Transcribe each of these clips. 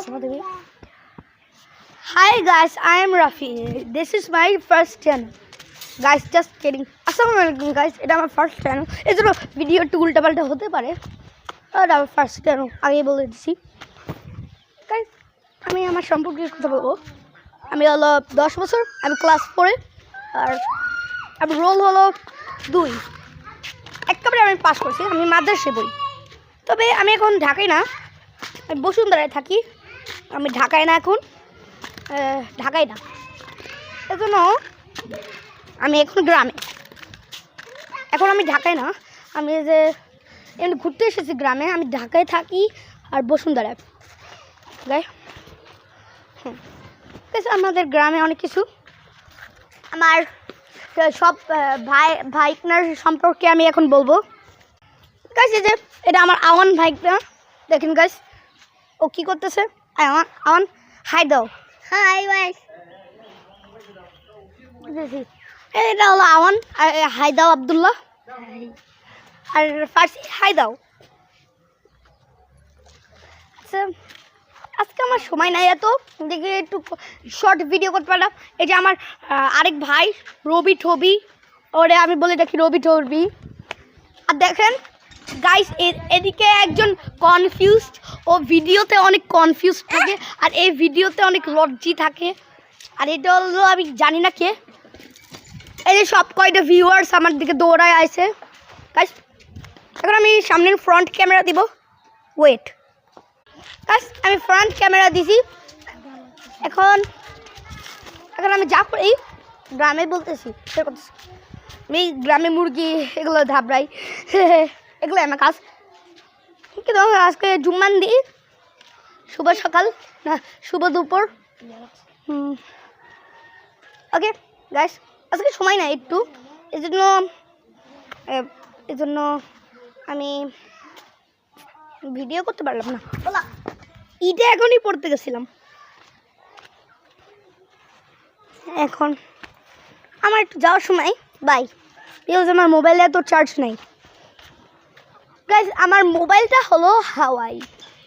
Hi guys, I am Rafi. This is my first channel. Guys, just kidding. Assalamualaikum guys. এটা আমার first channel. এজন্য video একটু উল্টাপাল্টা হতে পারে। আর আমার ফার্স্ট চ্যানেল আগে বলে দিছি। গাইস, আমি আমার সম্পর্কে কথা বলবো। আমি হলো 10 বছর, আমি ক্লাস 4 আর আমার রোল হলো 2। একেবারে আমি পাস করছি, আমি মাদ্রাসায় পড়ি। তবে আমি এখন ঢাকায় না, আমি বসুন্ধরায় থাকি। আমি ঢাকায় না এখন, ঢাকায় না, এজন্য আমি এখন গ্রামে। এখন আমি ঢাকায় না, আমি যে এমনি ঘুরতে এসেছি গ্রামে। আমি ঢাকায় থাকি আর বসুন্ধরায় গাই। আমাদের গ্রামে অনেক কিছু, আমার সব ভাইকনার সম্পর্কে আমি এখন বলবো। গাইস, এই যে এটা আমার আওয়ান ভাইকনা, দেখেন গাইস ও কি করতেছে। আওয়ান হাই দাও। হাই গাইস, এটা হলো আওয়ান, হাই দাও আব্দুল্লাহ, আর ফার্সি হাই দাও। আচ্ছা, আজকে আমার সময় নাই এত, দেখে একটু শর্ট ভিডিও করতে পারলাম। এই যে আমার আরেক ভাই রবি ঠবি, ওরে আমি বলে দেখি রবি ঠবি। আর দেখেন গাইস, এদিকে একজন কনফিউজড, ও ভিডিওতে অনেক কনফিউজড থাকে আর এই ভিডিওতে অনেক লজ্জি থাকে। আর এটা হলো আমি জানি না কে। এই যে সব কয়টা ভিউয়ার্স আমার দিকে দৌড়ায় আসে। গাইস, এখন আমি সামনের ফ্রন্ট ক্যামেরা দিব। ওয়েট গাইস, আমি ফ্রন্ট ক্যামেরা দিছি। এখন আমি যা করি গ্রামে বলতেছি, সে করতেছি। আমি গ্রামে মুরগি এগুলো ধাবড়াই, এগুলো আমার কাজ। কিন্তু আজকে জুম্মান দিই, শুভ সকাল না শুভ দুপুর। ওকে গাইস, আজকে সময় নাই একটু, এজন্য আমি ভিডিও করতে পারলাম না। ইটা এখনই পড়তে গেছিলাম। এখন আমার একটু যাওয়ার সময় বাই, বিকজ আমার মোবাইলে এত চার্জ নেই। গাইজ, আমার মোবাইলটা হলো হাওয়াই।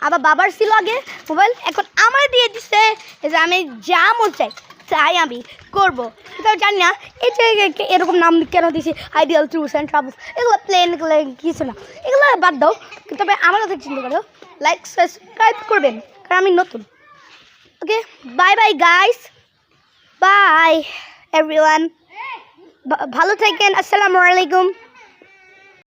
আমার বাবার ছিল আগে মোবাইল, এখন আমার দিয়ে দিচ্ছে। যে আমি যা মন চাই আমি করবো, কিন্তু জানি না এই যে এরকম নাম কেন দিছি, আইডিয়াল ট্যুরস অ্যান্ড ট্রাভেলস। এগুলো প্লেন, এগুলো কিছু না, এগুলো বাদ দাও। তবে আমার কথা চিন্তা করো, লাইক সাবস্ক্রাইব করবেন, কারণ আমি নতুন। Okay, bye bye guys, bye everyone, ভালো থাকেন। আসসালামু আলাইকুম।